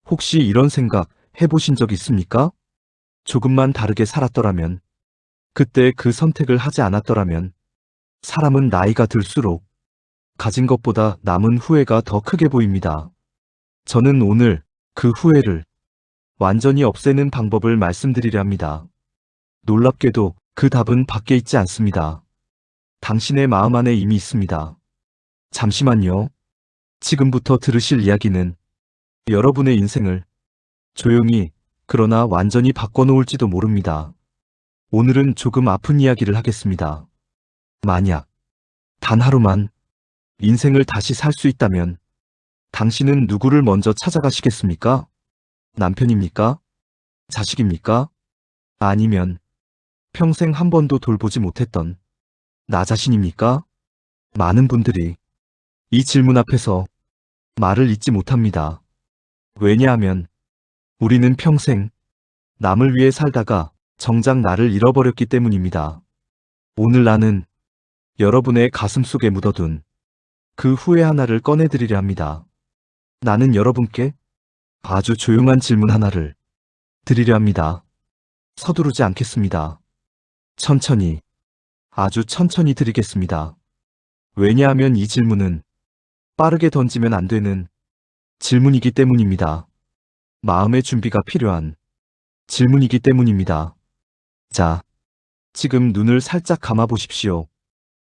혹시 이런 생각 해보신 적 있습니까? 조금만 다르게 살았더라면, 그때 그 선택을 하지 않았더라면, 사람은 나이가 들수록 가진 것보다 남은 후회가 더 크게 보입니다. 저는 오늘 그 후회를 완전히 없애는 방법을 말씀드리려 합니다. 놀랍게도 그 답은 밖에 있지 않습니다. 당신의 마음 안에 이미 있습니다. 잠시만요. 지금부터 들으실 이야기는 여러분의 인생을 조용히 그러나 완전히 바꿔놓을지도 모릅니다. 오늘은 조금 아픈 이야기를 하겠습니다. 만약 단 하루만 인생을 다시 살 수 있다면 당신은 누구를 먼저 찾아가시겠습니까? 남편입니까? 자식입니까? 아니면 평생 한 번도 돌보지 못했던 나 자신입니까? 많은 분들이 이 질문 앞에서 말을 잇지 못합니다. 왜냐하면 우리는 평생 남을 위해 살다가 정작 나를 잃어버렸기 때문입니다. 오늘 나는 여러분의 가슴 속에 묻어둔 그 후회 하나를 꺼내드리려 합니다. 나는 여러분께 아주 조용한 질문 하나를 드리려 합니다. 서두르지 않겠습니다. 천천히, 아주 천천히 드리겠습니다. 왜냐하면 이 질문은 빠르게 던지면 안 되는 질문이기 때문입니다. 마음의 준비가 필요한 질문이기 때문입니다. 자, 지금 눈을 살짝 감아 보십시오.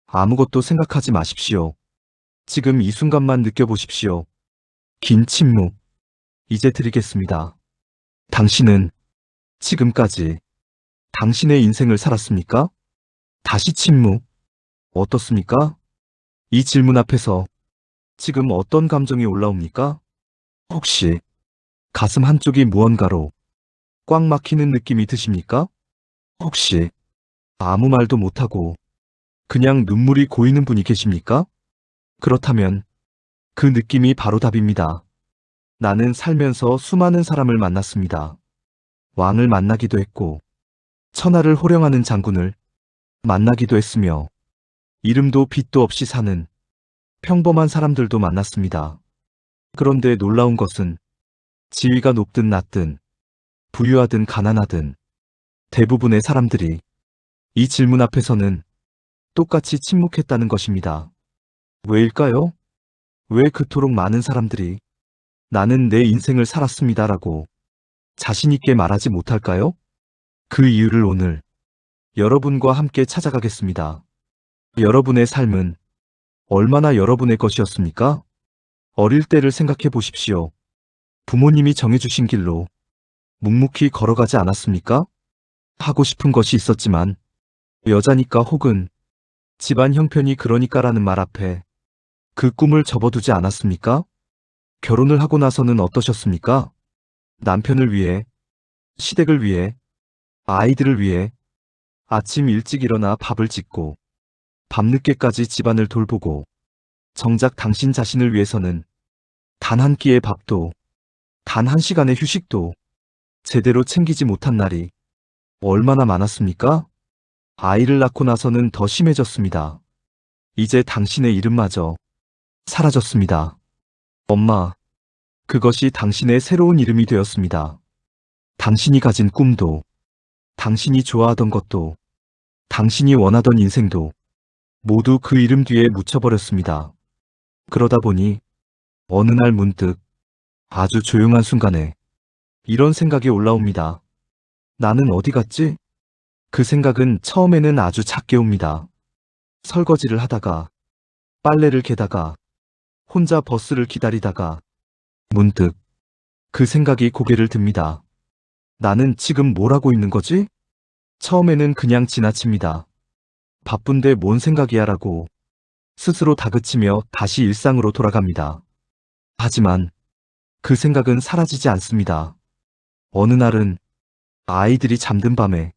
아무것도 생각하지 마십시오. 지금 이 순간만 느껴보십시오. 긴 침묵. 이제 드리겠습니다. 당신은 지금까지 당신의 인생을 살았습니까? 다시 침묵. 어떻습니까? 이 질문 앞에서 지금 어떤 감정이 올라옵니까? 혹시 가슴 한쪽이 무언가로 꽉 막히는 느낌이 드십니까? 혹시 아무 말도 못하고 그냥 눈물이 고이는 분이 계십니까? 그렇다면 그 느낌이 바로 답입니다. 나는 살면서 수많은 사람을 만났습니다. 왕을 만나기도 했고, 천하를 호령하는 장군을 만나기도 했으며, 이름도 빛도 없이 사는 평범한 사람들도 만났습니다. 그런데 놀라운 것은 지위가 높든 낮든, 부유하든 가난하든 대부분의 사람들이 이 질문 앞에서는 똑같이 침묵했다는 것입니다. 왜일까요? 왜 그토록 많은 사람들이 나는 내 인생을 살았습니다라고 자신있게 말하지 못할까요? 그 이유를 오늘 여러분과 함께 찾아가겠습니다. 여러분의 삶은 얼마나 여러분의 것이었습니까? 어릴 때를 생각해 보십시오. 부모님이 정해주신 길로 묵묵히 걸어가지 않았습니까? 하고 싶은 것이 있었지만 여자니까 혹은 집안 형편이 그러니까라는 말 앞에 그 꿈을 접어두지 않았습니까? 결혼을 하고 나서는 어떠셨습니까? 남편을 위해, 시댁을 위해, 아이들을 위해 아침 일찍 일어나 밥을 짓고 밤늦게까지 집안을 돌보고 정작 당신 자신을 위해서는 단 한 끼의 밥도 단 한 시간의 휴식도 제대로 챙기지 못한 날이 얼마나 많았습니까? 아이를 낳고 나서는 더 심해졌습니다. 이제 당신의 이름마저 사라졌습니다. 엄마, 그것이 당신의 새로운 이름이 되었습니다. 당신이 가진 꿈도, 당신이 좋아하던 것도, 당신이 원하던 인생도 모두 그 이름 뒤에 묻혀버렸습니다. 그러다 보니 어느 날 문득 아주 조용한 순간에 이런 생각이 올라옵니다. 나는 어디 갔지? 그 생각은 처음에는 아주 작게 옵니다. 설거지를 하다가, 빨래를 개다가, 혼자 버스를 기다리다가 문득 그 생각이 고개를 듭니다. 나는 지금 뭘 하고 있는 거지? 처음에는 그냥 지나칩니다. 바쁜데 뭔 생각이야 라고 스스로 다그치며 다시 일상으로 돌아갑니다. 하지만 그 생각은 사라지지 않습니다. 어느 날은 아이들이 잠든 밤에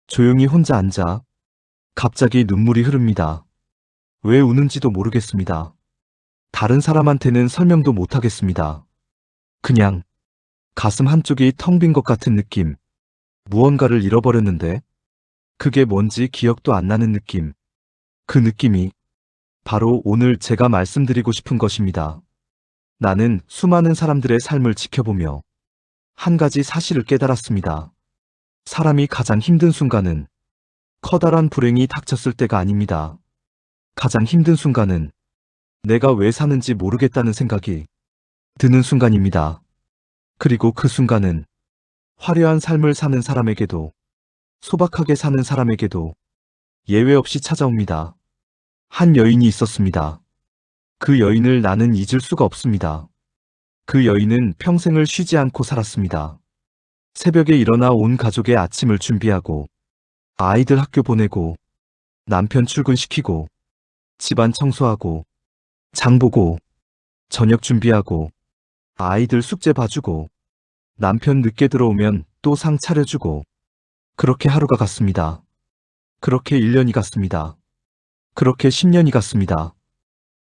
조용히 혼자 앉아 갑자기 눈물이 흐릅니다. 왜 우는지도 모르겠습니다. 다른 사람한테는 설명도 못하겠습니다. 그냥 가슴 한쪽이 텅 빈 것 같은 느낌. 무언가를 잃어버렸는데 그게 뭔지 기억도 안 나는 느낌. 그 느낌이 바로 오늘 제가 말씀드리고 싶은 것입니다. 나는 수많은 사람들의 삶을 지켜보며 한 가지 사실을 깨달았습니다. 사람이 가장 힘든 순간은 커다란 불행이 닥쳤을 때가 아닙니다. 가장 힘든 순간은 내가 왜 사는지 모르겠다는 생각이 드는 순간입니다. 그리고 그 순간은 화려한 삶을 사는 사람에게도 소박하게 사는 사람에게도 예외 없이 찾아옵니다. 한 여인이 있었습니다. 그 여인을 나는 잊을 수가 없습니다. 그 여인은 평생을 쉬지 않고 살았습니다. 새벽에 일어나 온 가족의 아침을 준비하고 아이들 학교 보내고 남편 출근시키고 집안 청소하고 장 보고 저녁 준비하고 아이들 숙제 봐주고 남편 늦게 들어오면 또 상 차려주고 그렇게 하루가 갔습니다. 그렇게 1년이 갔습니다. 그렇게 10년이 갔습니다.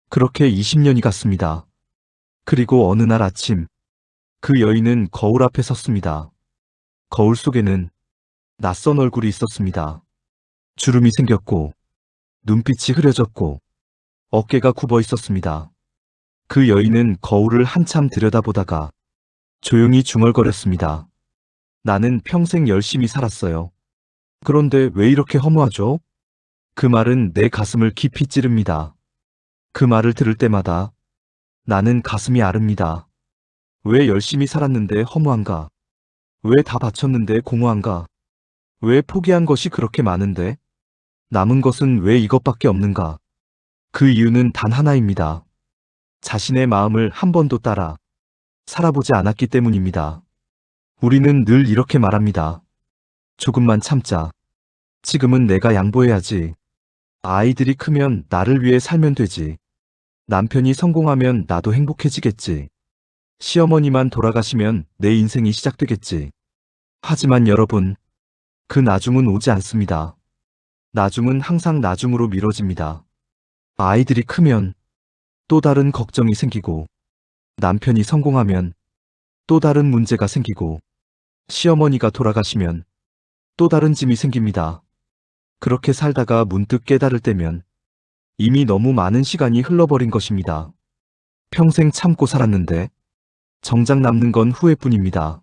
그렇게 20년이 갔습니다. 그리고 어느 날 아침 그 여인은 거울 앞에 섰습니다. 거울 속에는 낯선 얼굴이 있었습니다. 주름이 생겼고 눈빛이 흐려졌고 어깨가 굽어 있었습니다. 그 여인은 거울을 한참 들여다보다가 조용히 중얼거렸습니다. 나는 평생 열심히 살았어요. 그런데 왜 이렇게 허무하죠? 그 말은 내 가슴을 깊이 찌릅니다. 그 말을 들을 때마다 나는 가슴이 아릅니다. 왜 열심히 살았는데 허무한가? 왜 다 바쳤는데 공허한가? 왜 포기한 것이 그렇게 많은데 남은 것은 왜 이것밖에 없는가? 그 이유는 단 하나입니다. 자신의 마음을 한 번도 따라 살아보지 않았기 때문입니다. 우리는 늘 이렇게 말합니다. 조금만 참자. 지금은 내가 양보해야지. 아이들이 크면 나를 위해 살면 되지. 남편이 성공하면 나도 행복해지겠지. 시어머니만 돌아가시면 내 인생이 시작되겠지. 하지만 여러분, 그 나중은 오지 않습니다. 나중은 항상 나중으로 미뤄집니다. 아이들이 크면 또 다른 걱정이 생기고, 남편이 성공하면 또 다른 문제가 생기고, 시어머니가 돌아가시면 또 다른 짐이 생깁니다. 그렇게 살다가 문득 깨달을 때면 이미 너무 많은 시간이 흘러버린 것입니다. 평생 참고 살았는데 정작 남는 건 후회뿐입니다.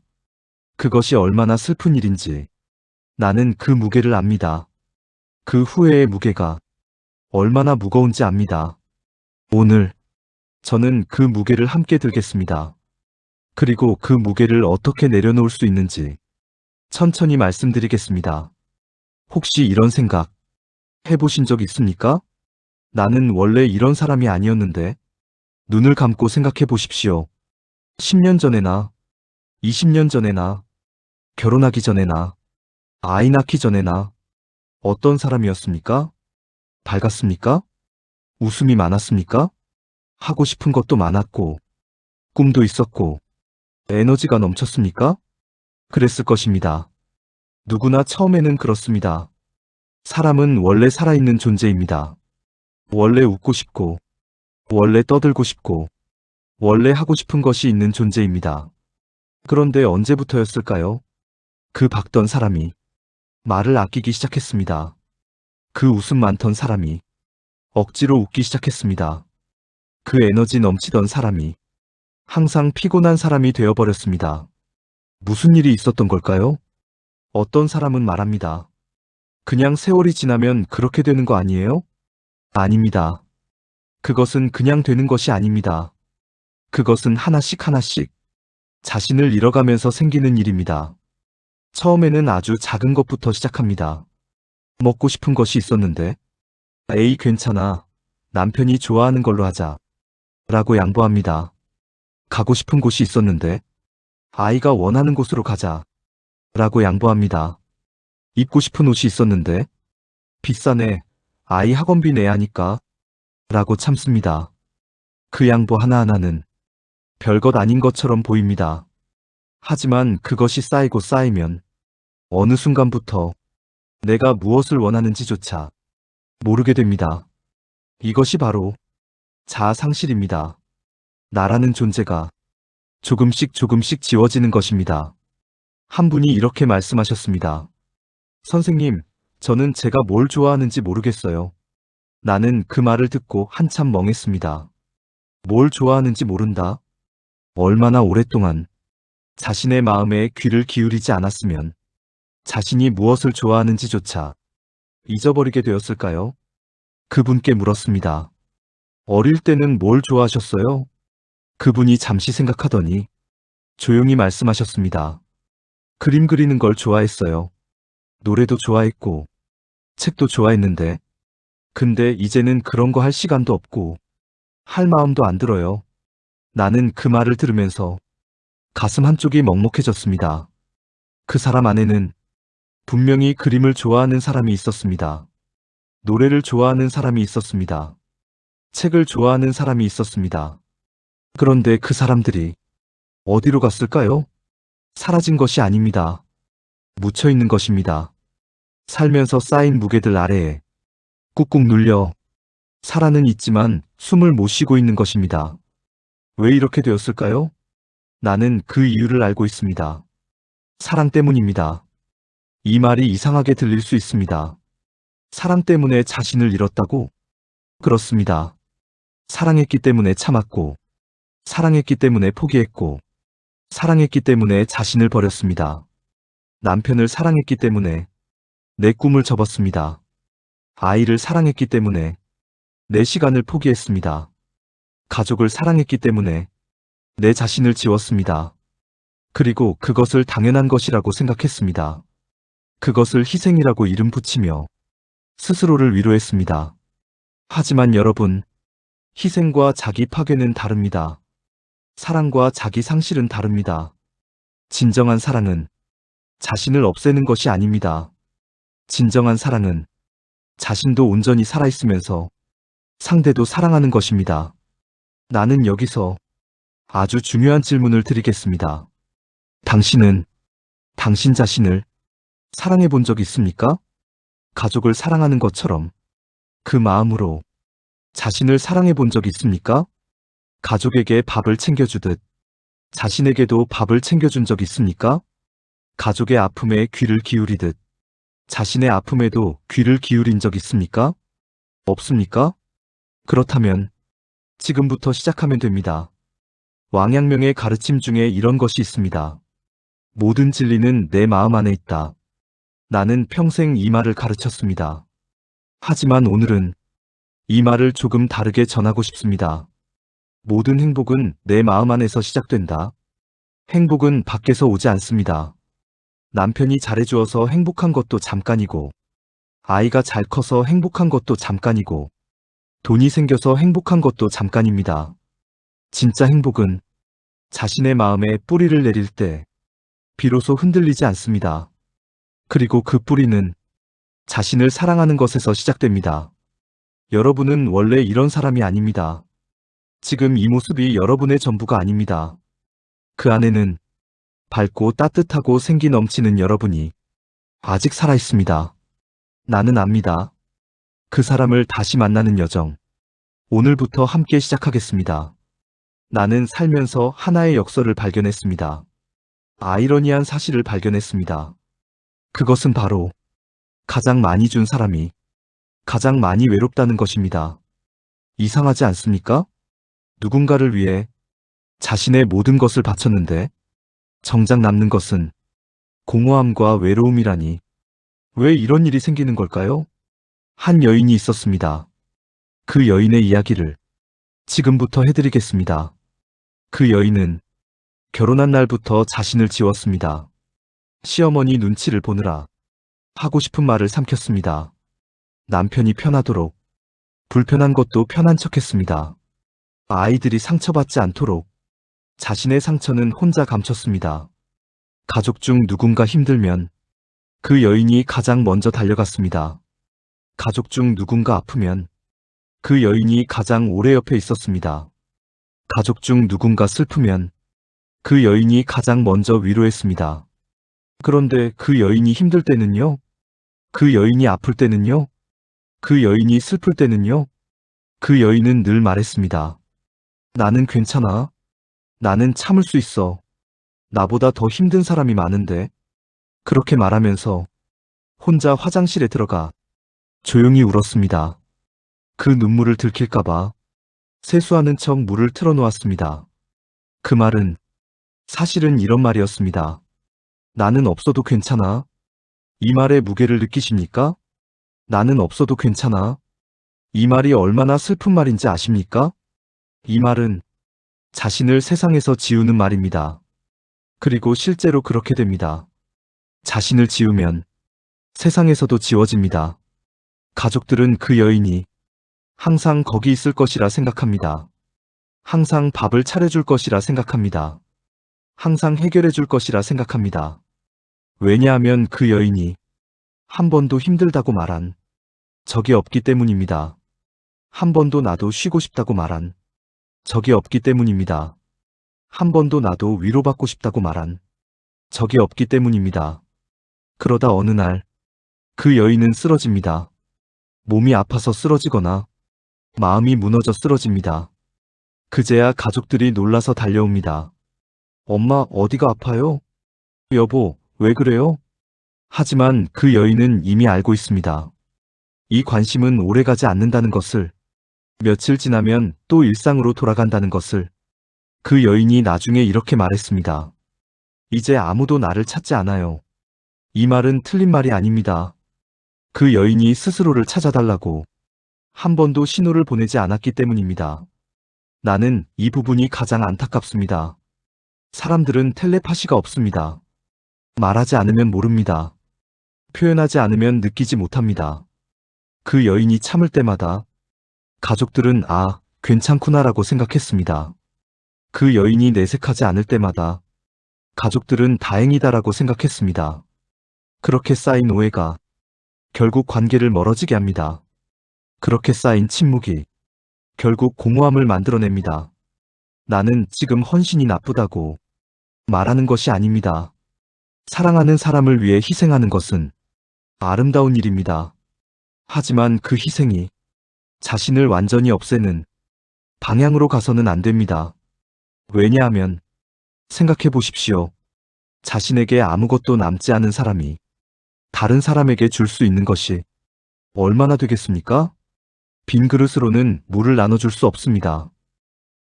그것이 얼마나 슬픈 일인지 나는 그 무게를 압니다. 그 후회의 무게가 얼마나 무거운지 압니다. 오늘 저는 그 무게를 함께 들겠습니다. 그리고 그 무게를 어떻게 내려놓을 수 있는지 천천히 말씀드리겠습니다. 혹시 이런 생각 해보신 적 있습니까? 나는 원래 이런 사람이 아니었는데 눈을 감고 생각해 보십시오. 10년 전에나 20년 전에나 결혼하기 전에나 아이 낳기 전에나 어떤 사람이었습니까? 밝았습니까? 웃음이 많았습니까? 하고 싶은 것도 많았고 꿈도 있었고 에너지가 넘쳤습니까? 그랬을 것입니다. 누구나 처음에는 그렇습니다. 사람은 원래 살아있는 존재입니다. 원래 웃고 싶고 원래 떠들고 싶고 원래 하고 싶은 것이 있는 존재입니다. 그런데 언제부터였을까요? 그 박던 사람이 말을 아끼기 시작했습니다. 그 웃음 많던 사람이 억지로 웃기 시작했습니다. 그 에너지 넘치던 사람이 항상 피곤한 사람이 되어버렸습니다. 무슨 일이 있었던 걸까요? 어떤 사람은 말합니다. 그냥 세월이 지나면 그렇게 되는 거 아니에요? 아닙니다. 그것은 그냥 되는 것이 아닙니다. 그것은 하나씩 하나씩 자신을 잃어가면서 생기는 일입니다. 처음에는 아주 작은 것부터 시작합니다. 먹고 싶은 것이 있었는데, 에이 괜찮아. 남편이 좋아하는 걸로 하자. 라고 양보합니다. 가고 싶은 곳이 있었는데, 아이가 원하는 곳으로 가자. 라고 양보합니다. 입고 싶은 옷이 있었는데, 비싸네. 아이 학원비 내야 하니까. 라고 참습니다. 그 양보 하나하나는 별것 아닌 것처럼 보입니다. 하지만 그것이 쌓이고 쌓이면 어느 순간부터 내가 무엇을 원하는지조차 모르게 됩니다. 이것이 바로 자아상실입니다. 나라는 존재가 조금씩 조금씩 지워지는 것입니다. 한 분이 이렇게 말씀하셨습니다. 선생님, 저는 제가 뭘 좋아하는지 모르겠어요. 나는 그 말을 듣고 한참 멍했습니다. 뭘 좋아하는지 모른다? 얼마나 오랫동안 자신의 마음에 귀를 기울이지 않았으면 자신이 무엇을 좋아하는지조차 잊어버리게 되었을까요? 그분께 물었습니다. 어릴 때는 뭘 좋아하셨어요? 그분이 잠시 생각하더니 조용히 말씀하셨습니다. 그림 그리는 걸 좋아했어요. 노래도 좋아했고, 책도 좋아했는데, 근데 이제는 그런 거 할 시간도 없고, 할 마음도 안 들어요. 나는 그 말을 들으면서 가슴 한쪽이 먹먹해졌습니다. 그 사람 안에는 분명히 그림을 좋아하는 사람이 있었습니다. 노래를 좋아하는 사람이 있었습니다. 책을 좋아하는 사람이 있었습니다. 그런데 그 사람들이 어디로 갔을까요? 사라진 것이 아닙니다. 묻혀 있는 것입니다. 살면서 쌓인 무게들 아래에 꾹꾹 눌려 살아는 있지만 숨을 못 쉬고 있는 것입니다. 왜 이렇게 되었을까요? 나는 그 이유를 알고 있습니다. 사랑 때문입니다. 이 말이 이상하게 들릴 수 있습니다. 사랑 때문에 자신을 잃었다고? 그렇습니다. 사랑했기 때문에 참았고, 사랑했기 때문에 포기했고, 사랑했기 때문에 자신을 버렸습니다. 남편을 사랑했기 때문에 내 꿈을 접었습니다. 아이를 사랑했기 때문에 내 시간을 포기했습니다. 가족을 사랑했기 때문에 내 자신을 지웠습니다. 그리고 그것을 당연한 것이라고 생각했습니다. 그것을 희생이라고 이름 붙이며 스스로를 위로했습니다. 하지만 여러분, 희생과 자기 파괴는 다릅니다. 사랑과 자기 상실은 다릅니다. 진정한 사랑은 자신을 없애는 것이 아닙니다. 진정한 사랑은 자신도 온전히 살아있으면서 상대도 사랑하는 것입니다. 나는 여기서 아주 중요한 질문을 드리겠습니다. 당신은 당신 자신을 사랑해 본 적 있습니까? 가족을 사랑하는 것처럼 그 마음으로 자신을 사랑해 본 적 있습니까? 가족에게 밥을 챙겨주듯 자신에게도 밥을 챙겨준 적 있습니까? 가족의 아픔에 귀를 기울이듯 자신의 아픔에도 귀를 기울인 적 있습니까? 없습니까? 그렇다면 지금부터 시작하면 됩니다. 왕양명의 가르침 중에 이런 것이 있습니다. 모든 진리는 내 마음 안에 있다. 나는 평생 이 말을 가르쳤습니다. 하지만 오늘은 이 말을 조금 다르게 전하고 싶습니다. 모든 행복은 내 마음 안에서 시작된다. 행복은 밖에서 오지 않습니다. 남편이 잘해주어서 행복한 것도 잠깐이고, 아이가 잘 커서 행복한 것도 잠깐이고, 돈이 생겨서 행복한 것도 잠깐입니다. 진짜 행복은 자신의 마음에 뿌리를 내릴 때 비로소 흔들리지 않습니다. 그리고 그 뿌리는 자신을 사랑하는 것에서 시작됩니다. 여러분은 원래 이런 사람이 아닙니다. 지금 이 모습이 여러분의 전부가 아닙니다. 그 안에는 밝고 따뜻하고 생기 넘치는 여러분이 아직 살아있습니다. 나는 압니다. 그 사람을 다시 만나는 여정. 오늘부터 함께 시작하겠습니다. 나는 살면서 하나의 역설을 발견했습니다. 아이러니한 사실을 발견했습니다. 그것은 바로 가장 많이 준 사람이 가장 많이 외롭다는 것입니다. 이상하지 않습니까? 누군가를 위해 자신의 모든 것을 바쳤는데 정작 남는 것은 공허함과 외로움이라니. 왜 이런 일이 생기는 걸까요? 한 여인이 있었습니다. 그 여인의 이야기를 지금부터 해드리겠습니다. 그 여인은 결혼한 날부터 자신을 지웠습니다. 시어머니 눈치를 보느라 하고 싶은 말을 삼켰습니다. 남편이 편하도록 불편한 것도 편한 척했습니다. 아이들이 상처받지 않도록 자신의 상처는 혼자 감췄습니다. 가족 중 누군가 힘들면 그 여인이 가장 먼저 달려갔습니다. 가족 중 누군가 아프면 그 여인이 가장 오래 옆에 있었습니다. 가족 중 누군가 슬프면 그 여인이 가장 먼저 위로했습니다. 그런데 그 여인이 힘들 때는요? 그 여인이 아플 때는요? 그 여인이 슬플 때는요? 그 여인은 늘 말했습니다. 나는 괜찮아. 나는 참을 수 있어. 나보다 더 힘든 사람이 많은데. 그렇게 말하면서 혼자 화장실에 들어가 조용히 울었습니다. 그 눈물을 들킬까봐 세수하는 척 물을 틀어놓았습니다. 그 말은 사실은 이런 말이었습니다. 나는 없어도 괜찮아. 이 말의 무게를 느끼십니까? 나는 없어도 괜찮아. 이 말이 얼마나 슬픈 말인지 아십니까? 이 말은 자신을 세상에서 지우는 말입니다. 그리고 실제로 그렇게 됩니다. 자신을 지우면 세상에서도 지워집니다. 가족들은 그 여인이 항상 거기 있을 것이라 생각합니다. 항상 밥을 차려줄 것이라 생각합니다. 항상 해결해줄 것이라 생각합니다. 왜냐하면 그 여인이 한 번도 힘들다고 말한 적이 없기 때문입니다. 한 번도 나도 쉬고 싶다고 말한 적이 없기 때문입니다. 한 번도 나도 위로받고 싶다고 말한 적이 없기 때문입니다. 그러다 어느 날 그 여인은 쓰러집니다. 몸이 아파서 쓰러지거나 마음이 무너져 쓰러집니다. 그제야 가족들이 놀라서 달려옵니다. 엄마, 어디가 아파요? 여보, 왜 그래요? 하지만 그 여인은 이미 알고 있습니다. 이 관심은 오래가지 않는다는 것을, 며칠 지나면 또 일상으로 돌아간다는 것을. 그 여인이 나중에 이렇게 말했습니다. 이제 아무도 나를 찾지 않아요. 이 말은 틀린 말이 아닙니다. 그 여인이 스스로를 찾아달라고 한 번도 신호를 보내지 않았기 때문입니다. 나는 이 부분이 가장 안타깝습니다. 사람들은 텔레파시가 없습니다. 말하지 않으면 모릅니다. 표현하지 않으면 느끼지 못합니다. 그 여인이 참을 때마다 가족들은 괜찮구나라고 생각했습니다. 그 여인이 내색하지 않을 때마다 가족들은 다행이다라고 생각했습니다. 그렇게 쌓인 오해가 결국 관계를 멀어지게 합니다. 그렇게 쌓인 침묵이 결국 공허함을 만들어냅니다. 나는 지금 헌신이 나쁘다고 말하는 것이 아닙니다. 사랑하는 사람을 위해 희생하는 것은 아름다운 일입니다. 하지만 그 희생이 자신을 완전히 없애는 방향으로 가서는 안 됩니다. 왜냐하면 생각해 보십시오. 자신에게 아무것도 남지 않은 사람이 다른 사람에게 줄 수 있는 것이 얼마나 되겠습니까? 빈 그릇으로는 물을 나눠줄 수 없습니다.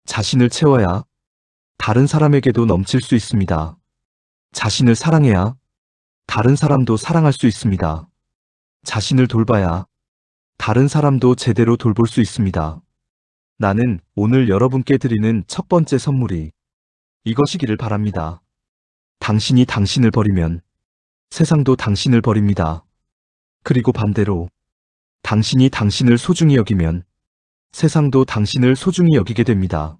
자신을 채워야 다른 사람에게도 넘칠 수 있습니다. 자신을 사랑해야 다른 사람도 사랑할 수 있습니다. 자신을 돌봐야 다른 사람도 제대로 돌볼 수 있습니다. 나는 오늘 여러분께 드리는 첫 번째 선물이 이것이기를 바랍니다. 당신이 당신을 버리면 세상도 당신을 버립니다. 그리고 반대로 당신이 당신을 소중히 여기면 세상도 당신을 소중히 여기게 됩니다.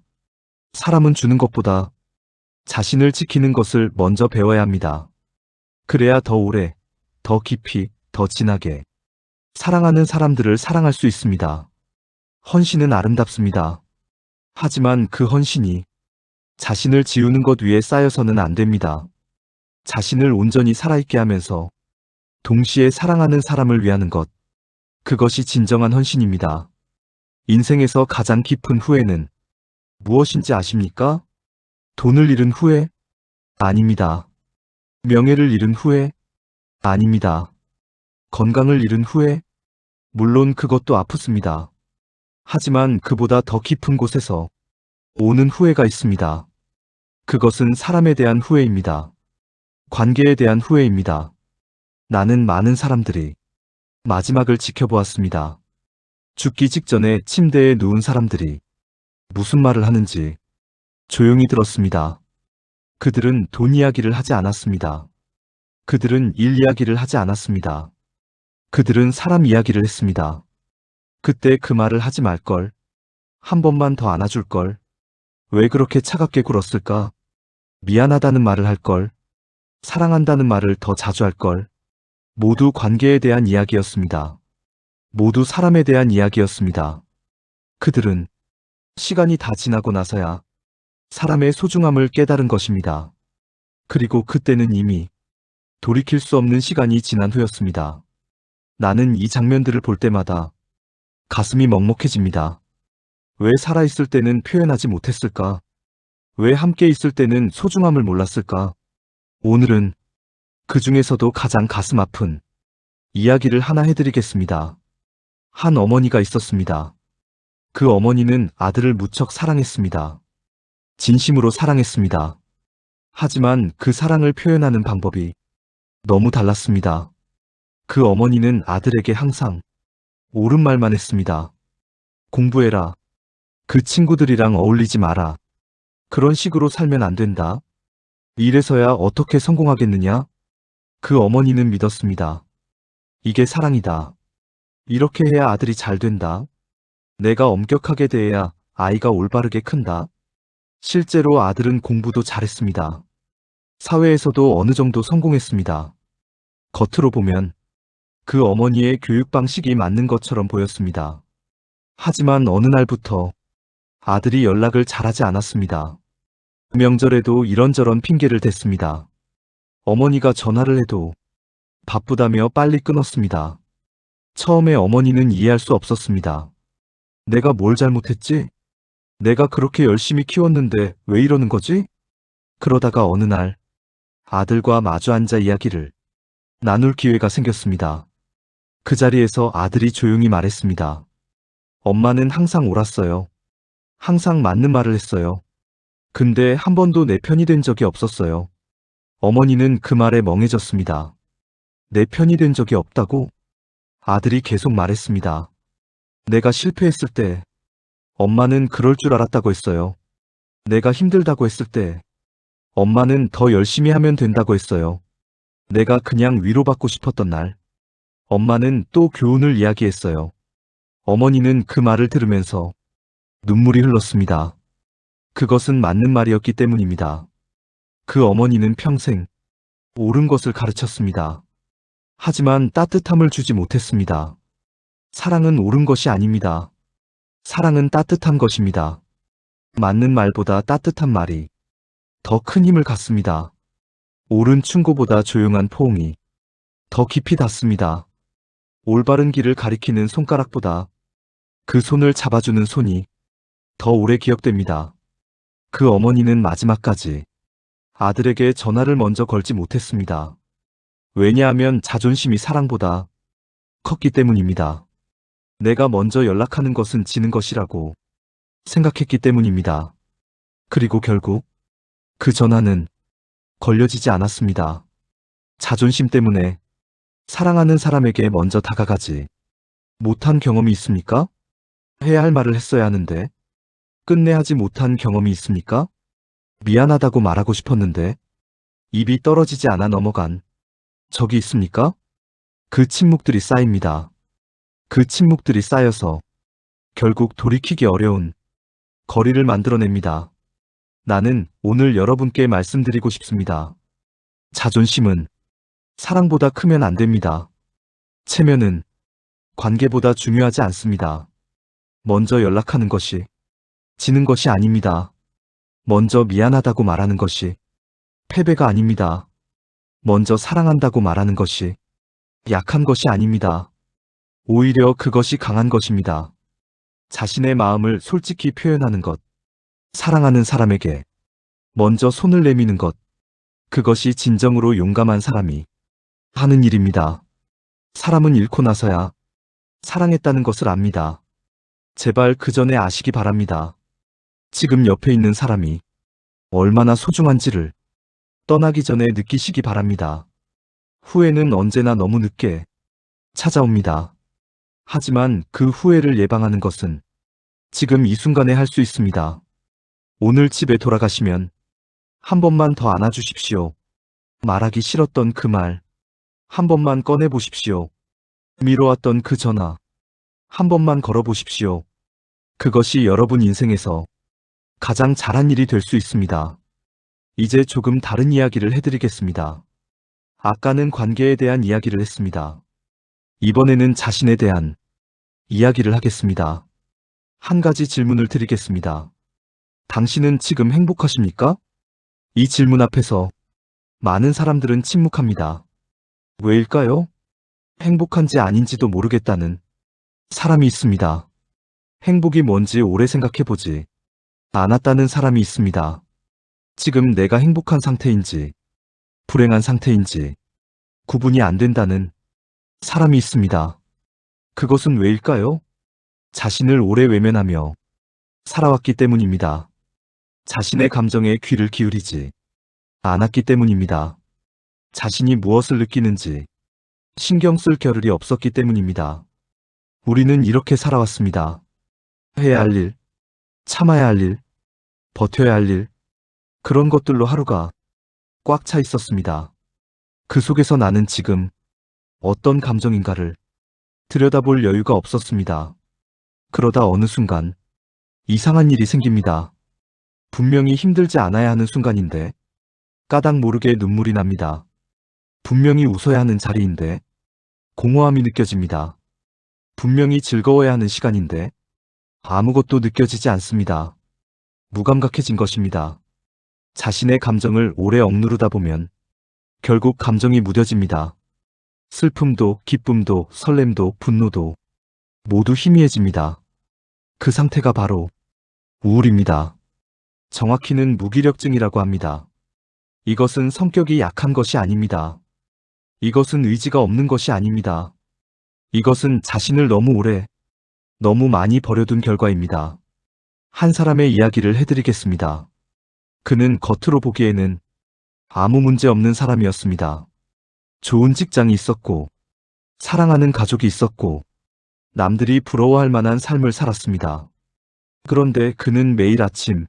사람은 주는 것보다 자신을 지키는 것을 먼저 배워야 합니다. 그래야 더 오래, 더 깊이, 더 진하게 사랑하는 사람들을 사랑할 수 있습니다. 헌신은 아름답습니다. 하지만 그 헌신이 자신을 지우는 것 위에 쌓여서는 안 됩니다. 자신을 온전히 살아있게 하면서 동시에 사랑하는 사람을 위하는 것, 그것이 진정한 헌신입니다. 인생에서 가장 깊은 후회는 무엇인지 아십니까? 돈을 잃은 후회? 아닙니다. 명예를 잃은 후회? 아닙니다. 건강을 잃은 후회? 물론 그것도 아프습니다. 하지만 그보다 더 깊은 곳에서 오는 후회가 있습니다. 그것은 사람에 대한 후회입니다. 관계에 대한 후회입니다. 나는 많은 사람들이 마지막을 지켜보았습니다. 죽기 직전에 침대에 누운 사람들이 무슨 말을 하는지 조용히 들었습니다. 그들은 돈 이야기를 하지 않았습니다. 그들은 일 이야기를 하지 않았습니다. 그들은 사람 이야기를 했습니다. 그때 그 말을 하지 말걸. 한 번만 더 안아줄걸. 왜 그렇게 차갑게 굴었을까? 미안하다는 말을 할걸. 사랑한다는 말을 더 자주 할걸. 모두 관계에 대한 이야기였습니다. 모두 사람에 대한 이야기였습니다. 그들은 시간이 다 지나고 나서야 사람의 소중함을 깨달은 것입니다. 그리고 그때는 이미 돌이킬 수 없는 시간이 지난 후였습니다. 나는 이 장면들을 볼 때마다 가슴이 먹먹해집니다. 왜 살아있을 때는 표현하지 못했을까? 왜 함께 있을 때는 소중함을 몰랐을까? 오늘은 그 중에서도 가장 가슴 아픈 이야기를 하나 해드리겠습니다. 한 어머니가 있었습니다. 그 어머니는 아들을 무척 사랑했습니다. 진심으로 사랑했습니다. 하지만 그 사랑을 표현하는 방법이 너무 달랐습니다. 그 어머니는 아들에게 항상 옳은 말만 했습니다. 공부해라. 그 친구들이랑 어울리지 마라. 그런 식으로 살면 안 된다. 이래서야 어떻게 성공하겠느냐? 그 어머니는 믿었습니다. 이게 사랑이다. 이렇게 해야 아들이 잘 된다. 내가 엄격하게 대해야 아이가 올바르게 큰다. 실제로 아들은 공부도 잘했습니다. 사회에서도 어느 정도 성공했습니다. 겉으로 보면 그 어머니의 교육 방식이 맞는 것처럼 보였습니다. 하지만 어느 날부터 아들이 연락을 잘하지 않았습니다. 명절에도 이런저런 핑계를 댔습니다. 어머니가 전화를 해도 바쁘다며 빨리 끊었습니다. 처음에 어머니는 이해할 수 없었습니다. 내가 뭘 잘못했지? 내가 그렇게 열심히 키웠는데 왜 이러는 거지? 그러다가 어느 날 아들과 마주 앉아 이야기를 나눌 기회가 생겼습니다. 그 자리에서 아들이 조용히 말했습니다. 엄마는 항상 옳았어요. 항상 맞는 말을 했어요. 근데 한 번도 내 편이 된 적이 없었어요. 어머니는 그 말에 멍해졌습니다. 내 편이 된 적이 없다고? 아들이 계속 말했습니다. 내가 실패했을 때 엄마는 그럴 줄 알았다고 했어요. 내가 힘들다고 했을 때 엄마는 더 열심히 하면 된다고 했어요. 내가 그냥 위로받고 싶었던 날 엄마는 또 교훈을 이야기했어요. 어머니는 그 말을 들으면서 눈물이 흘렀습니다. 그것은 맞는 말이었기 때문입니다. 그 어머니는 평생 옳은 것을 가르쳤습니다. 하지만 따뜻함을 주지 못했습니다. 사랑은 옳은 것이 아닙니다. 사랑은 따뜻한 것입니다. 맞는 말보다 따뜻한 말이 더 큰 힘을 갖습니다. 옳은 충고보다 조용한 포옹이 더 깊이 닿습니다. 올바른 길을 가리키는 손가락보다 그 손을 잡아주는 손이 더 오래 기억됩니다. 그 어머니는 마지막까지 아들에게 전화를 먼저 걸지 못했습니다. 왜냐하면 자존심이 사랑보다 컸기 때문입니다. 내가 먼저 연락하는 것은 지는 것이라고 생각했기 때문입니다. 그리고 결국 그 전화는 걸려지지 않았습니다. 자존심 때문에 사랑하는 사람에게 먼저 다가가지 못한 경험이 있습니까? 해야 할 말을 했어야 하는데 끝내 하지 못한 경험이 있습니까? 미안하다고 말하고 싶었는데 입이 떨어지지 않아 넘어간 적이 있습니까? 그 침묵들이 쌓입니다. 그 침묵들이 쌓여서 결국 돌이키기 어려운 거리를 만들어냅니다. 나는 오늘 여러분께 말씀드리고 싶습니다. 자존심은 사랑보다 크면 안 됩니다. 체면은 관계보다 중요하지 않습니다. 먼저 연락하는 것이 지는 것이 아닙니다. 먼저 미안하다고 말하는 것이 패배가 아닙니다. 먼저 사랑한다고 말하는 것이 약한 것이 아닙니다. 오히려 그것이 강한 것입니다. 자신의 마음을 솔직히 표현하는 것, 사랑하는 사람에게 먼저 손을 내미는 것, 그것이 진정으로 용감한 사람이 하는 일입니다. 사람은 잃고 나서야 사랑했다는 것을 압니다. 제발 그 전에 아시기 바랍니다. 지금 옆에 있는 사람이 얼마나 소중한지를 떠나기 전에 느끼시기 바랍니다. 후회는 언제나 너무 늦게 찾아옵니다. 하지만 그 후회를 예방하는 것은 지금 이 순간에 할 수 있습니다. 오늘 집에 돌아가시면 한 번만 더 안아주십시오. 말하기 싫었던 그 말, 한 번만 꺼내보십시오. 미뤄왔던 그 전화, 한 번만 걸어보십시오. 그것이 여러분 인생에서 가장 잘한 일이 될 수 있습니다. 이제 조금 다른 이야기를 해드리겠습니다. 아까는 관계에 대한 이야기를 했습니다. 이번에는 자신에 대한 이야기를 하겠습니다. 한 가지 질문을 드리겠습니다. 당신은 지금 행복하십니까? 이 질문 앞에서 많은 사람들은 침묵합니다. 왜일까요? 행복한지 아닌지도 모르겠다는 사람이 있습니다. 행복이 뭔지 오래 생각해보지 않았다는 사람이 있습니다. 지금 내가 행복한 상태인지 불행한 상태인지 구분이 안 된다는 사람이 있습니다. 그것은 왜일까요? 자신을 오래 외면하며 살아왔기 때문입니다. 자신의 감정에 귀를 기울이지 않았기 때문입니다. 자신이 무엇을 느끼는지 신경 쓸 겨를이 없었기 때문입니다. 우리는 이렇게 살아왔습니다. 해야 할 일, 참아야 할 일, 버텨야 할 일, 그런 것들로 하루가 꽉 차 있었습니다. 그 속에서 나는 지금 어떤 감정인가를 들여다볼 여유가 없었습니다. 그러다 어느 순간 이상한 일이 생깁니다. 분명히 힘들지 않아야 하는 순간인데 까닭 모르게 눈물이 납니다. 분명히 웃어야 하는 자리인데 공허함이 느껴집니다. 분명히 즐거워야 하는 시간인데 아무것도 느껴지지 않습니다. 무감각해진 것입니다. 자신의 감정을 오래 억누르다 보면 결국 감정이 무뎌집니다. 슬픔도 기쁨도 설렘도 분노도 모두 희미해집니다. 그 상태가 바로 우울입니다. 정확히는 무기력증이라고 합니다. 이것은 성격이 약한 것이 아닙니다. 이것은 의지가 없는 것이 아닙니다. 이것은 자신을 너무 오래, 너무 많이 버려둔 결과입니다. 한 사람의 이야기를 해드리겠습니다. 그는 겉으로 보기에는 아무 문제 없는 사람이었습니다. 좋은 직장이 있었고, 사랑하는 가족이 있었고, 남들이 부러워할 만한 삶을 살았습니다. 그런데 그는 매일 아침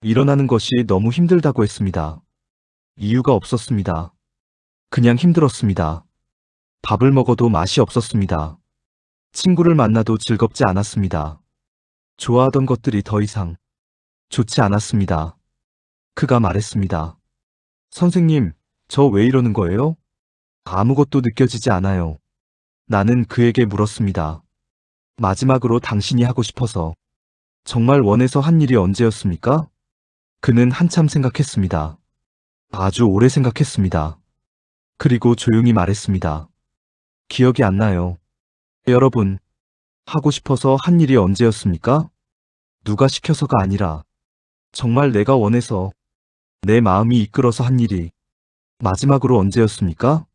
일어나는 것이 너무 힘들다고 했습니다. 이유가 없었습니다. 그냥 힘들었습니다. 밥을 먹어도 맛이 없었습니다. 친구를 만나도 즐겁지 않았습니다. 좋아하던 것들이 더 이상 좋지 않았습니다. 그가 말했습니다. 선생님, 저 왜 이러는 거예요? 아무것도 느껴지지 않아요. 나는 그에게 물었습니다. 마지막으로 당신이 하고 싶어서 정말 원해서 한 일이 언제였습니까? 그는 한참 생각했습니다. 아주 오래 생각했습니다. 그리고 조용히 말했습니다. 기억이 안 나요. 여러분, 하고 싶어서 한 일이 언제였습니까? 누가 시켜서가 아니라 정말 내가 원해서 내 마음이 이끌어서 한 일이 마지막으로 언제였습니까?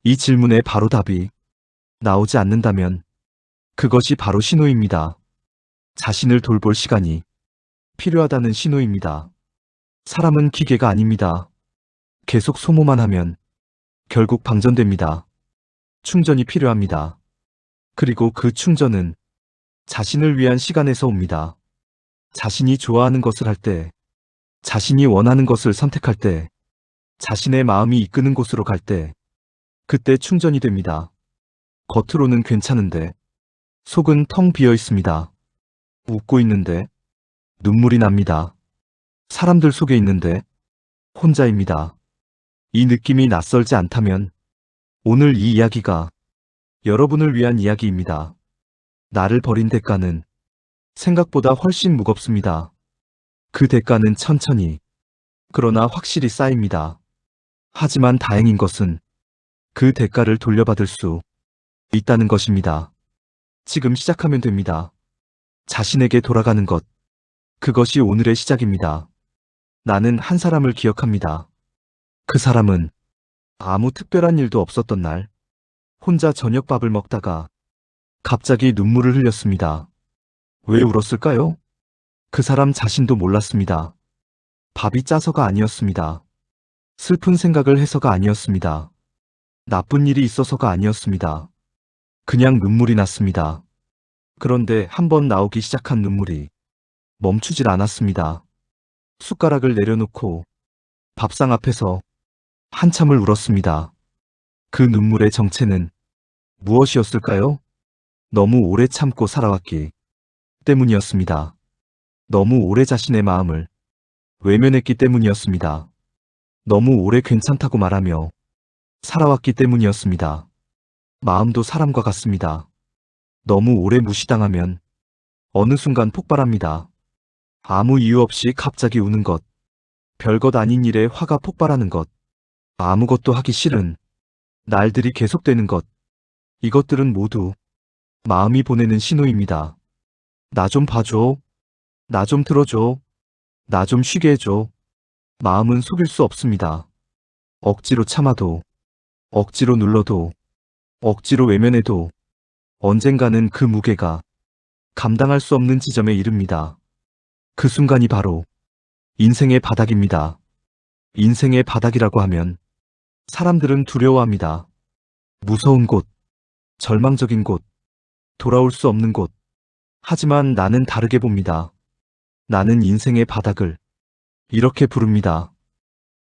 이 질문에 바로 답이 나오지 않는다면 그것이 바로 신호입니다. 자신을 돌볼 시간이 필요하다는 신호입니다. 사람은 기계가 아닙니다. 계속 소모만 하면 결국 방전됩니다. 충전이 필요합니다. 그리고 그 충전은 자신을 위한 시간에서 옵니다. 자신이 좋아하는 것을 할 때, 자신이 원하는 것을 선택할 때, 자신의 마음이 이끄는 곳으로 갈 때, 그때 충전이 됩니다. 겉으로는 괜찮은데, 속은 텅 비어 있습니다. 웃고 있는데, 눈물이 납니다. 사람들 속에 있는데, 혼자입니다. 이 느낌이 낯설지 않다면, 오늘 이 이야기가 여러분을 위한 이야기입니다. 나를 버린 대가는 생각보다 훨씬 무겁습니다. 그 대가는 천천히, 그러나 확실히 쌓입니다. 하지만 다행인 것은 그 대가를 돌려받을 수 있다는 것입니다. 지금 시작하면 됩니다. 자신에게 돌아가는 것, 그것이 오늘의 시작입니다. 나는 한 사람을 기억합니다. 그 사람은 아무 특별한 일도 없었던 날, 혼자 저녁밥을 먹다가 갑자기 눈물을 흘렸습니다. 왜 울었을까요? 그 사람 자신도 몰랐습니다. 밥이 짜서가 아니었습니다. 슬픈 생각을 해서가 아니었습니다. 나쁜 일이 있어서가 아니었습니다. 그냥 눈물이 났습니다. 그런데 한번 나오기 시작한 눈물이 멈추질 않았습니다. 숟가락을 내려놓고 밥상 앞에서 한참을 울었습니다. 그 눈물의 정체는 무엇이었을까요? 너무 오래 참고 살아왔기 때문이었습니다. 너무 오래 자신의 마음을 외면했기 때문이었습니다. 너무 오래 괜찮다고 말하며 살아왔기 때문이었습니다. 마음도 사람과 같습니다. 너무 오래 무시당하면 어느 순간 폭발합니다. 아무 이유 없이 갑자기 우는 것, 별것 아닌 일에 화가 폭발하는 것, 아무것도 하기 싫은 날들이 계속되는 것, 이것들은 모두 마음이 보내는 신호입니다. 나 좀 봐줘. 나 좀 들어줘. 나 좀 쉬게 해줘. 마음은 속일 수 없습니다. 억지로 참아도, 억지로 눌러도, 억지로 외면해도 언젠가는 그 무게가 감당할 수 없는 지점에 이릅니다. 그 순간이 바로 인생의 바닥입니다. 인생의 바닥이라고 하면 사람들은 두려워합니다. 무서운 곳, 절망적인 곳, 돌아올 수 없는 곳. 하지만 나는 다르게 봅니다. 나는 인생의 바닥을 이렇게 부릅니다.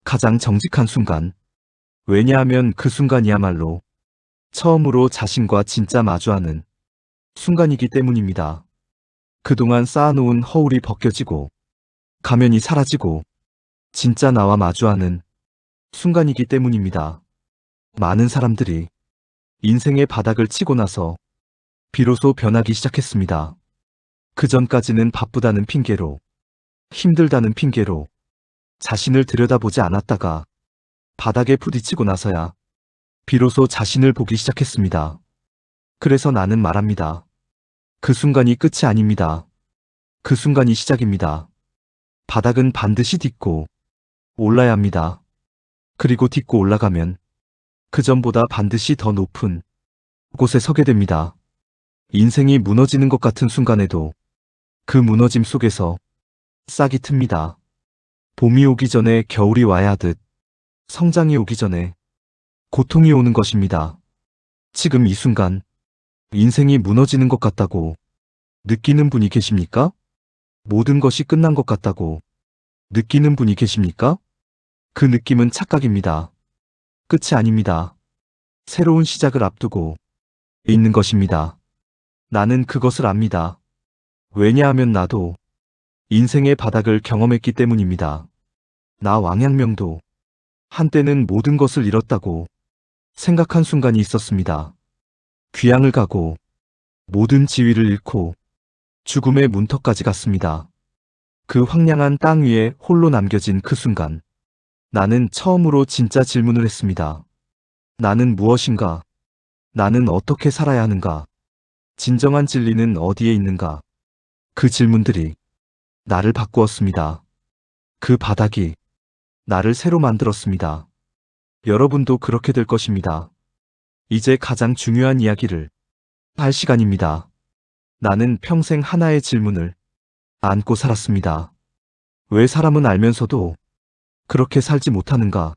가장 정직한 순간. 왜냐하면 그 순간이야말로 처음으로 자신과 진짜 마주하는 순간이기 때문입니다. 그동안 쌓아놓은 허울이 벗겨지고 가면이 사라지고 진짜 나와 마주하는 순간이기 때문입니다. 많은 사람들이 인생의 바닥을 치고 나서 비로소 변하기 시작했습니다. 그 전까지는 바쁘다는 핑계로, 힘들다는 핑계로 자신을 들여다보지 않았다가 바닥에 부딪히고 나서야 비로소 자신을 보기 시작했습니다. 그래서 나는 말합니다. 그 순간이 끝이 아닙니다. 그 순간이 시작입니다. 바닥은 반드시 딛고 올라야 합니다. 그리고 딛고 올라가면 그 전보다 반드시 더 높은 곳에 서게 됩니다. 인생이 무너지는 것 같은 순간에도 그 무너짐 속에서 싹이 틉니다. 봄이 오기 전에 겨울이 와야 하듯 성장이 오기 전에 고통이 오는 것입니다. 지금 이 순간 인생이 무너지는 것 같다고 느끼는 분이 계십니까? 모든 것이 끝난 것 같다고 느끼는 분이 계십니까? 그 느낌은 착각입니다. 끝이 아닙니다. 새로운 시작을 앞두고 있는 것입니다. 나는 그것을 압니다. 왜냐하면 나도 인생의 바닥을 경험했기 때문입니다. 나 왕양명도 한때는 모든 것을 잃었다고 생각한 순간이 있었습니다. 귀향을 가고 모든 지위를 잃고 죽음의 문턱까지 갔습니다. 그 황량한 땅 위에 홀로 남겨진 그 순간 나는 처음으로 진짜 질문을 했습니다. 나는 무엇인가? 나는 어떻게 살아야 하는가? 진정한 진리는 어디에 있는가? 그 질문들이 나를 바꾸었습니다. 그 바닥이 나를 새로 만들었습니다. 여러분도 그렇게 될 것입니다. 이제 가장 중요한 이야기를 할 시간입니다. 나는 평생 하나의 질문을 안고 살았습니다. 왜 사람은 알면서도 그렇게 살지 못하는가?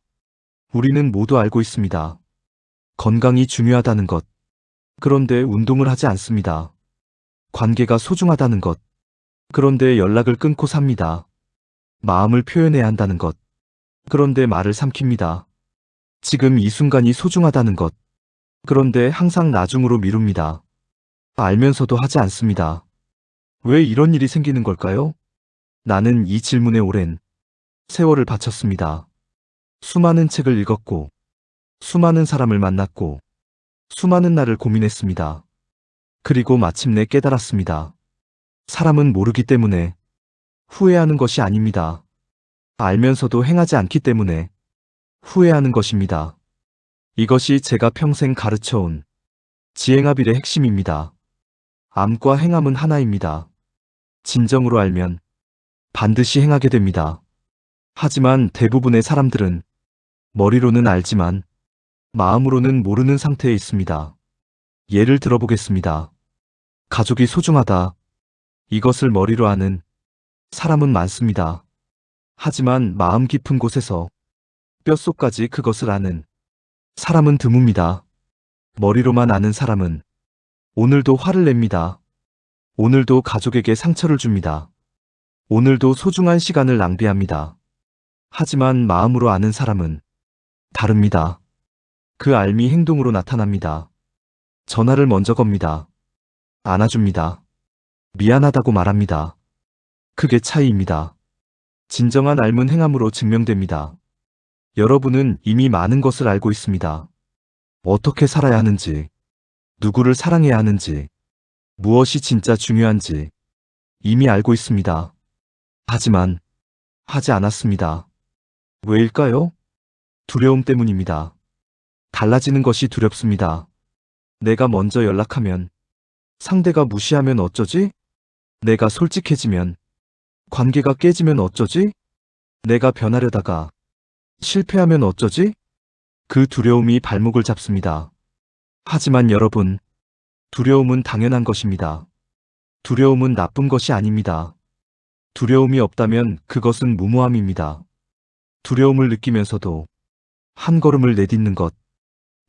우리는 모두 알고 있습니다. 건강이 중요하다는 것. 그런데 운동을 하지 않습니다. 관계가 소중하다는 것. 그런데 연락을 끊고 삽니다. 마음을 표현해야 한다는 것. 그런데 말을 삼킵니다. 지금 이 순간이 소중하다는 것. 그런데 항상 나중으로 미룹니다. 알면서도 하지 않습니다. 왜 이런 일이 생기는 걸까요? 나는 이 질문에 오랜 세월을 바쳤습니다. 수많은 책을 읽었고, 수많은 사람을 만났고, 수많은 날을 고민했습니다. 그리고 마침내 깨달았습니다. 사람은 모르기 때문에 후회하는 것이 아닙니다. 알면서도 행하지 않기 때문에 후회하는 것입니다. 이것이 제가 평생 가르쳐온 지행합일의 핵심입니다. 암과 행함은 하나입니다. 진정으로 알면 반드시 행하게 됩니다. 하지만 대부분의 사람들은 머리로는 알지만 마음으로는 모르는 상태에 있습니다. 예를 들어보겠습니다. 가족이 소중하다. 이것을 머리로 아는 사람은 많습니다. 하지만 마음 깊은 곳에서 뼛속까지 그것을 아는 사람은 드뭅니다. 머리로만 아는 사람은 오늘도 화를 냅니다. 오늘도 가족에게 상처를 줍니다. 오늘도 소중한 시간을 낭비합니다. 하지만 마음으로 아는 사람은 다릅니다. 그 알미 행동으로 나타납니다. 전화를 먼저 겁니다. 안아줍니다. 미안하다고 말합니다. 그게 차이입니다. 진정한 알문 행함으로 증명됩니다. 여러분은 이미 많은 것을 알고 있습니다. 어떻게 살아야 하는지, 누구를 사랑해야 하는지, 무엇이 진짜 중요한지 이미 알고 있습니다. 하지만 하지 않았습니다. 왜일까요? 두려움 때문입니다. 달라지는 것이 두렵습니다. 내가 먼저 연락하면, 상대가 무시하면 어쩌지? 내가 솔직해지면, 관계가 깨지면 어쩌지? 내가 변하려다가 실패하면 어쩌지? 그 두려움이 발목을 잡습니다. 하지만 여러분, 두려움은 당연한 것입니다. 두려움은 나쁜 것이 아닙니다. 두려움이 없다면 그것은 무모함입니다. 두려움을 느끼면서도 한 걸음을 내딛는 것,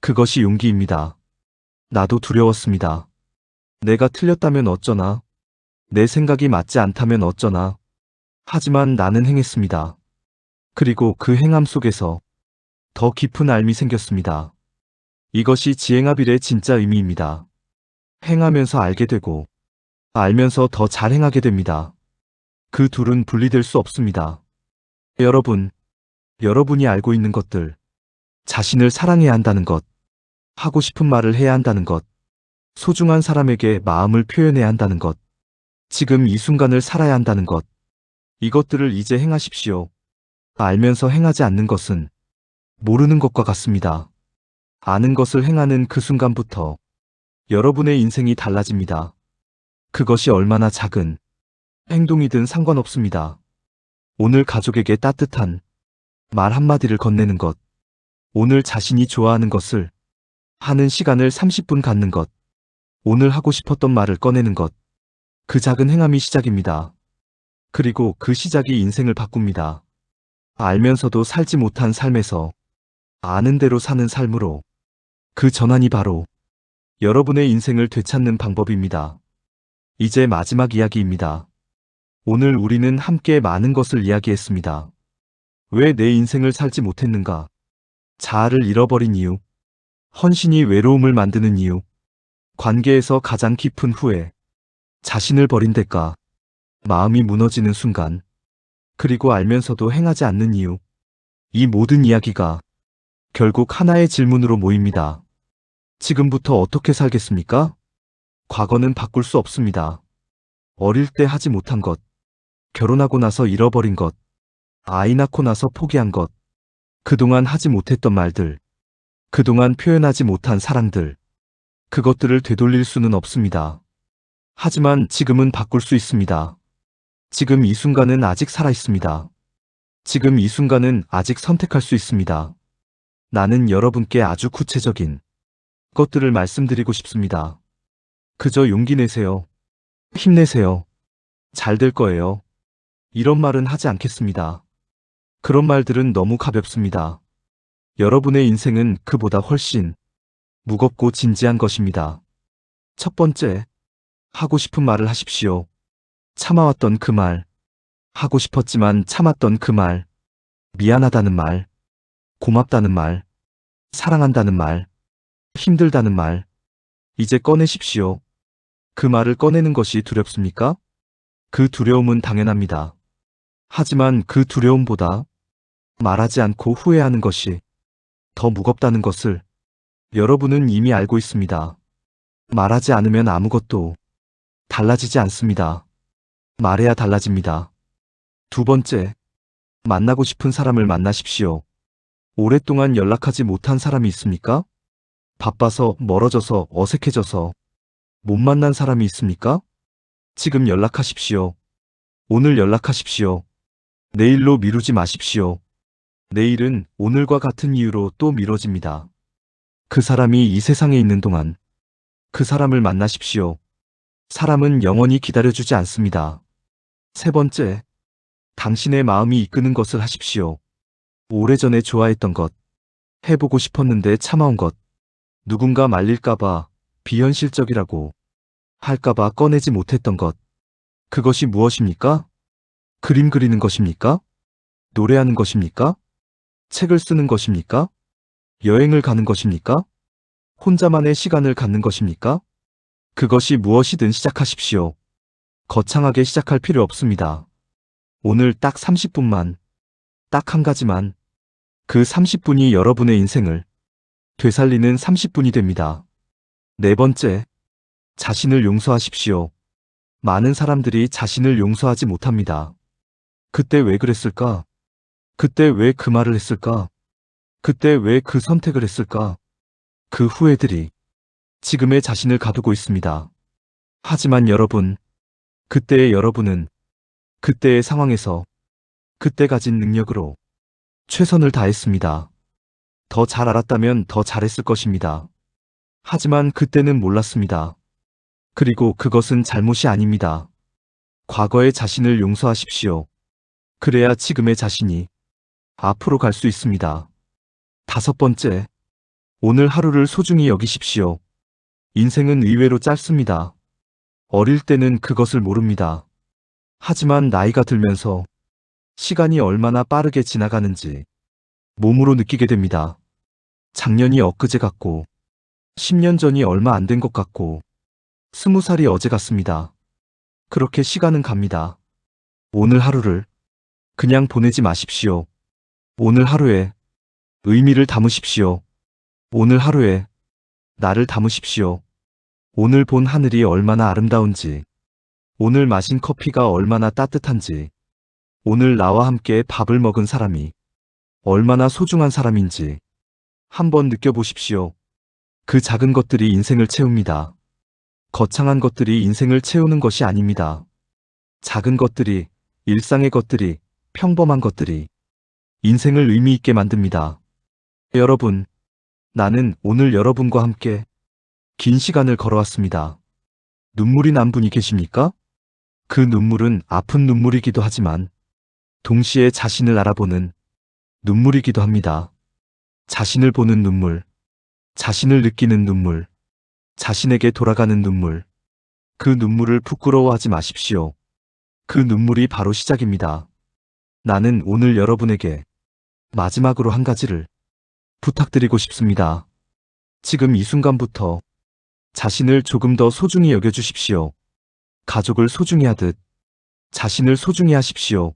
그것이 용기입니다. 나도 두려웠습니다. 내가 틀렸다면 어쩌나? 내 생각이 맞지 않다면 어쩌나? 하지만 나는 행했습니다. 그리고 그 행함 속에서 더 깊은 알미 생겼습니다. 이것이 지행합일의 진짜 의미입니다. 행하면서 알게 되고, 알면서 더 잘 행하게 됩니다. 그 둘은 분리될 수 없습니다. 여러분이 알고 있는 것들, 자신을 사랑해야 한다는 것, 하고 싶은 말을 해야 한다는 것, 소중한 사람에게 마음을 표현해야 한다는 것, 지금 이 순간을 살아야 한다는 것, 이것들을 이제 행하십시오. 알면서 행하지 않는 것은 모르는 것과 같습니다. 아는 것을 행하는 그 순간부터 여러분의 인생이 달라집니다. 그것이 얼마나 작은 행동이든 상관없습니다. 오늘 가족에게 따뜻한 말 한마디를 건네는 것, 오늘 자신이 좋아하는 것을 하는 시간을 30분 갖는 것, 오늘 하고 싶었던 말을 꺼내는 것, 그 작은 행함이 시작입니다. 그리고 그 시작이 인생을 바꿉니다. 알면서도 살지 못한 삶에서 아는 대로 사는 삶으로, 그 전환이 바로 여러분의 인생을 되찾는 방법입니다. 이제 마지막 이야기입니다. 오늘 우리는 함께 많은 것을 이야기했습니다. 왜 내 인생을 살지 못했는가? 자아를 잃어버린 이유, 헌신이 외로움을 만드는 이유, 관계에서 가장 깊은 후회, 자신을 버린 대가, 마음이 무너지는 순간, 그리고 알면서도 행하지 않는 이유, 이 모든 이야기가 결국 하나의 질문으로 모입니다. 지금부터 어떻게 살겠습니까? 과거는 바꿀 수 없습니다. 어릴 때 하지 못한 것, 결혼하고 나서 잃어버린 것, 아이 낳고 나서 포기한 것, 그동안 하지 못했던 말들, 그동안 표현하지 못한 사랑들, 그것들을 되돌릴 수는 없습니다. 하지만 지금은 바꿀 수 있습니다. 지금 이 순간은 아직 살아 있습니다. 지금 이 순간은 아직 선택할 수 있습니다. 나는 여러분께 아주 구체적인 것들을 말씀드리고 싶습니다. 그저 용기 내세요. 힘내세요. 잘 될 거예요. 이런 말은 하지 않겠습니다. 그런 말들은 너무 가볍습니다. 여러분의 인생은 그보다 훨씬 무겁고 진지한 것입니다. 첫 번째, 하고 싶은 말을 하십시오. 참아왔던 그 말, 하고 싶었지만 참았던 그 말, 미안하다는 말, 고맙다는 말, 사랑한다는 말, 힘들다는 말, 이제 꺼내십시오. 그 말을 꺼내는 것이 두렵습니까? 그 두려움은 당연합니다. 하지만 그 두려움보다 말하지 않고 후회하는 것이 더 무겁다는 것을 여러분은 이미 알고 있습니다. 말하지 않으면 아무것도 달라지지 않습니다. 말해야 달라집니다. 두 번째, 만나고 싶은 사람을 만나십시오. 오랫동안 연락하지 못한 사람이 있습니까? 바빠서, 멀어져서, 어색해져서 못 만난 사람이 있습니까? 지금 연락하십시오. 오늘 연락하십시오. 내일로 미루지 마십시오. 내일은 오늘과 같은 이유로 또 미뤄집니다. 그 사람이 이 세상에 있는 동안 그 사람을 만나십시오. 사람은 영원히 기다려주지 않습니다. 세 번째, 당신의 마음이 이끄는 것을 하십시오. 오래전에 좋아했던 것, 해보고 싶었는데 참아온 것, 누군가 말릴까봐 비현실적이라고 할까봐 꺼내지 못했던 것, 그것이 무엇입니까? 그림 그리는 것입니까? 노래하는 것입니까? 책을 쓰는 것입니까? 여행을 가는 것입니까? 혼자만의 시간을 갖는 것입니까? 그것이 무엇이든 시작하십시오. 거창하게 시작할 필요 없습니다. 오늘 딱 30분만, 딱 한 가지만, 그 30분이 여러분의 인생을 되살리는 30분이 됩니다. 네 번째, 자신을 용서하십시오. 많은 사람들이 자신을 용서하지 못합니다. 그때 왜 그랬을까? 그때 왜 그 말을 했을까? 그때 왜 그 선택을 했을까? 그 후회들이 지금의 자신을 가두고 있습니다. 하지만 여러분, 그때의 여러분은 그때의 상황에서 그때 가진 능력으로 최선을 다했습니다. 더 잘 알았다면 더 잘했을 것입니다. 하지만 그때는 몰랐습니다. 그리고 그것은 잘못이 아닙니다. 과거의 자신을 용서하십시오. 그래야 지금의 자신이 앞으로 갈 수 있습니다. 5번째, 오늘 하루를 소중히 여기십시오. 인생은 의외로 짧습니다. 어릴 때는 그것을 모릅니다. 하지만 나이가 들면서 시간이 얼마나 빠르게 지나가는지 몸으로 느끼게 됩니다. 작년이 엊그제 같고 10년 전이 얼마 안 된 것 같고 20살이 어제 같습니다. 그렇게 시간은 갑니다. 오늘 하루를 그냥 보내지 마십시오. 오늘 하루에 의미를 담으십시오. 오늘 하루에 나를 담으십시오. 오늘 본 하늘이 얼마나 아름다운지, 오늘 마신 커피가 얼마나 따뜻한지, 오늘 나와 함께 밥을 먹은 사람이 얼마나 소중한 사람인지 한번 느껴보십시오. 그 작은 것들이 인생을 채웁니다. 거창한 것들이 인생을 채우는 것이 아닙니다. 작은 것들이, 일상의 것들이, 평범한 것들이 인생을 의미 있게 만듭니다. 여러분, 나는 오늘 여러분과 함께 긴 시간을 걸어왔습니다. 눈물이 난 분이 계십니까? 그 눈물은 아픈 눈물이기도 하지만 동시에 자신을 알아보는 눈물이기도 합니다. 자신을 보는 눈물, 자신을 느끼는 눈물, 자신에게 돌아가는 눈물. 그 눈물을 부끄러워하지 마십시오. 그 눈물이 바로 시작입니다. 나는 오늘 여러분에게 마지막으로 한 가지를 부탁드리고 싶습니다. 지금 이 순간부터 자신을 조금 더 소중히 여겨주십시오. 가족을 소중히 하듯 자신을 소중히 하십시오.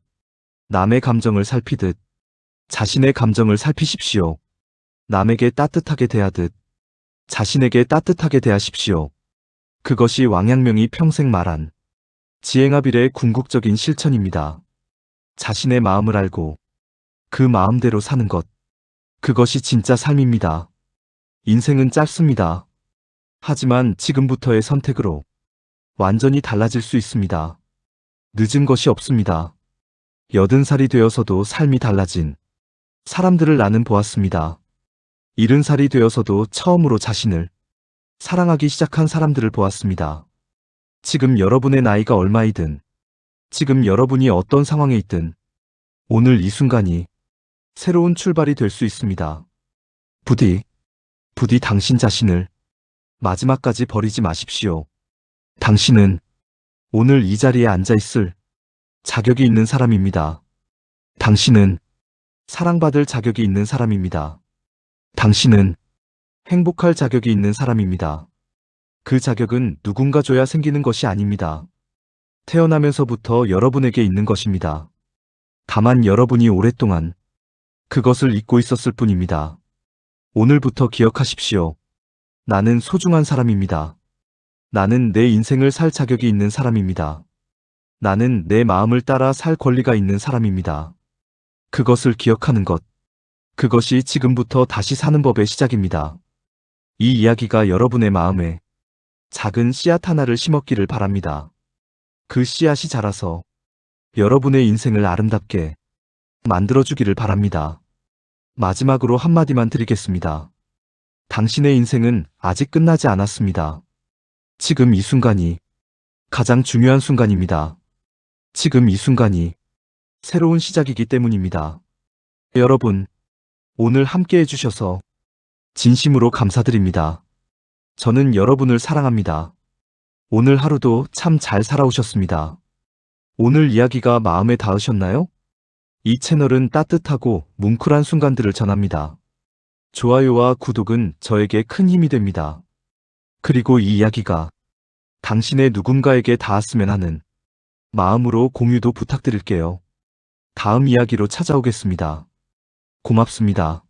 남의 감정을 살피듯 자신의 감정을 살피십시오. 남에게 따뜻하게 대하듯 자신에게 따뜻하게 대하십시오. 그것이 왕양명이 평생 말한 지행합일의 궁극적인 실천입니다. 자신의 마음을 알고 그 마음대로 사는 것. 그것이 진짜 삶입니다. 인생은 짧습니다. 하지만 지금부터의 선택으로 완전히 달라질 수 있습니다. 늦은 것이 없습니다. 80살이 되어서도 삶이 달라진 사람들을 나는 보았습니다. 70살이 되어서도 처음으로 자신을 사랑하기 시작한 사람들을 보았습니다. 지금 여러분의 나이가 얼마이든, 지금 여러분이 어떤 상황에 있든, 오늘 이 순간이 새로운 출발이 될 수 있습니다. 부디 당신 자신을 마지막까지 버리지 마십시오. 당신은 오늘 이 자리에 앉아 있을 자격이 있는 사람입니다. 당신은 사랑받을 자격이 있는 사람입니다. 당신은 행복할 자격이 있는 사람입니다. 그 자격은 누군가 줘야 생기는 것이 아닙니다. 태어나면서부터 여러분에게 있는 것입니다. 다만 여러분이 오랫동안 그것을 잊고 있었을 뿐입니다. 오늘부터 기억하십시오. 나는 소중한 사람입니다. 나는 내 인생을 살 자격이 있는 사람입니다. 나는 내 마음을 따라 살 권리가 있는 사람입니다. 그것을 기억하는 것. 그것이 지금부터 다시 사는 법의 시작입니다. 이 이야기가 여러분의 마음에 작은 씨앗 하나를 심었기를 바랍니다. 그 씨앗이 자라서 여러분의 인생을 아름답게 만들어주기를 바랍니다. 마지막으로 한마디만 드리겠습니다. 당신의 인생은 아직 끝나지 않았습니다. 지금 이 순간이 가장 중요한 순간입니다. 지금 이 순간이 새로운 시작이기 때문입니다. 여러분, 오늘 함께 해주셔서 진심으로 감사드립니다. 저는 여러분을 사랑합니다. 오늘 하루도 참 잘 살아오셨습니다. 오늘 이야기가 마음에 닿으셨나요? 이 채널은 따뜻하고 뭉클한 순간들을 전합니다. 좋아요와 구독은 저에게 큰 힘이 됩니다. 그리고 이 이야기가 당신의 누군가에게 닿았으면 하는 마음으로 공유도 부탁드릴게요. 다음 이야기로 찾아오겠습니다. 고맙습니다.